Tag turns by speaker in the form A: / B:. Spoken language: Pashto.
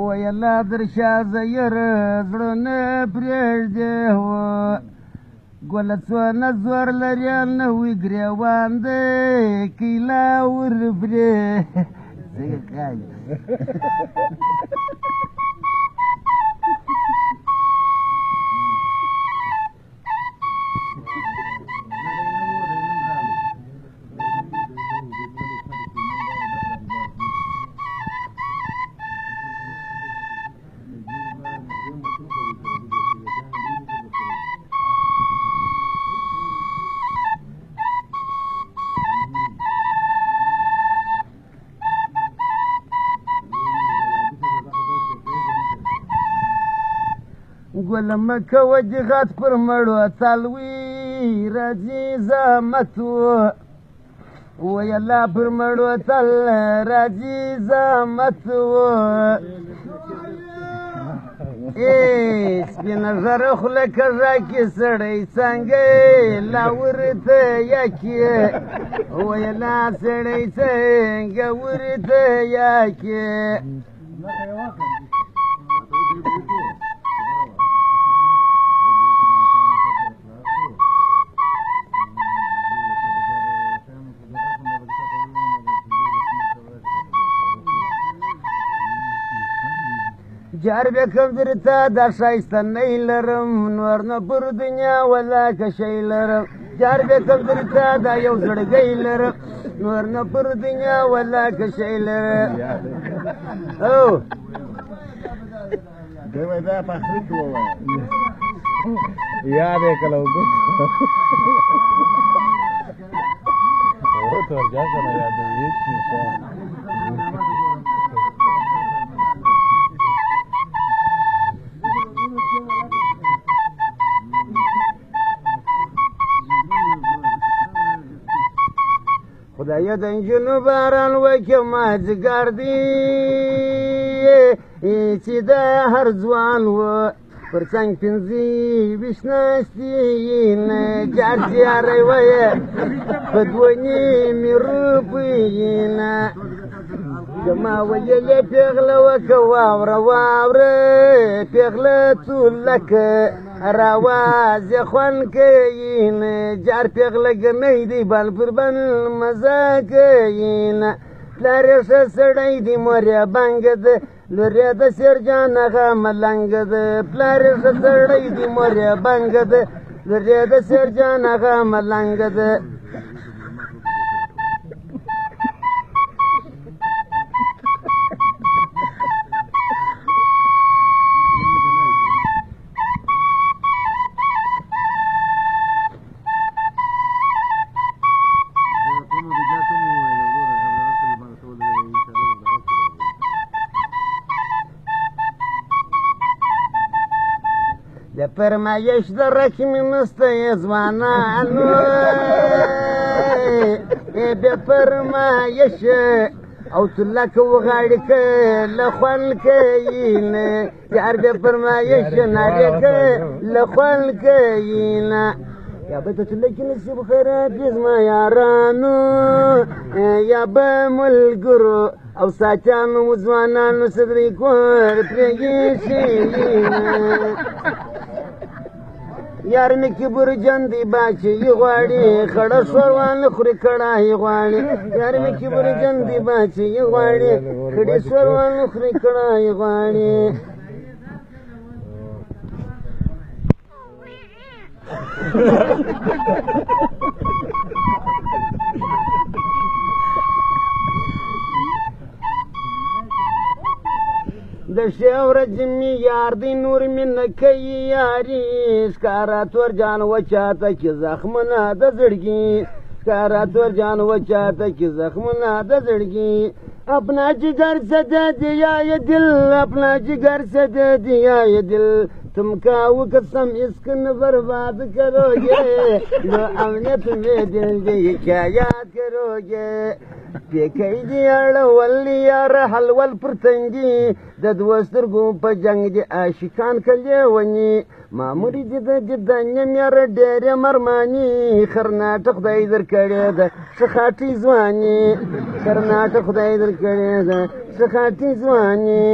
A: ویلا درشا زیر زړونه پرېږدې ګله څونه زور لري نه وي ګرېوان دی کیله ورپرې څنګه کاږي ګله مه کوه جغات پر مړو څلوي راځي زحمت ویلا پر مړو تل راځي زحمت سپینه زره خوله کږه کې سړی څنګه لا ورته یکې ویلا سړی څنګه ورته یکې جار بکم درته دا ښایسته نی لرم نور نه پر دنیا ولا که شی لرم جار بکم درته دا یو زړګی لرم نور نه پر دنیا ولا که شی لرم او
B: دی وایي دا په اخري کې ووایه یاد یې کله وګو ته ورجا کنه یادوي
A: خدایه د نجونو باران وکړه مازدیګر دی چې د هر ځوان و پر څنګ پنځه ویشت ناستې نه جار زیاری ویې په دوه نیمې روپۍ نه زما ویلې پېغله وکړه واوره واوره پېغله تولکه راوازې خوند کوي نه جار پېغله ګنی دی بل پر بل مزه کوي نه پلار یې ښه سړی دی مور یې بنګه ده لور یې د سیرجان هغه ملنګه ده پلار یې ښه سړی دی مور یې بنګه ده لور یې د سیرجان هغه ملنګه ده د فرمایش د رقم مسته ځوانانو بې فرمایش او تلک وغاړي که له خوند کوي نه یار بې فرمایش نارې که له خوند کوي نه یا به د تلکې نصیب خراب یې زما یارانو یا به ملګرو او ساچانو ځوانانو صدرې کور پرېږي یار مې کبر جندې باچې غواړي خړه ښوروا نه خوري کړای غواړي یار مې کبر جندې باچې غواړي خړې ښوروا نه خوري کړای غواړي د ښې ورځې مې یار دی نور مې نه کوي یاري ښکاره تور جان وچاته کې زخمونه د زړګي ښکاره تور جان وچاته کې زخمونه د زړګي अपना जिगर से दे दिया ये दिल अपना जिगर से दे दिया ये दिल तुम काऊ कसम इश्क न बर्बाद करोगे लो अमनत में दिल दे क्या याद करोगे वल्ली यार हलवल प्रतंगी ददवस्तर गो प जंग दे आशिकान कले वनी ماموری دیده نمیاره ډېرې مرمانی خرناټه خدای در کړې ده ښه خاټۍ ځواني خرناټه خدای در کړې ده ښه خاټۍ ځواني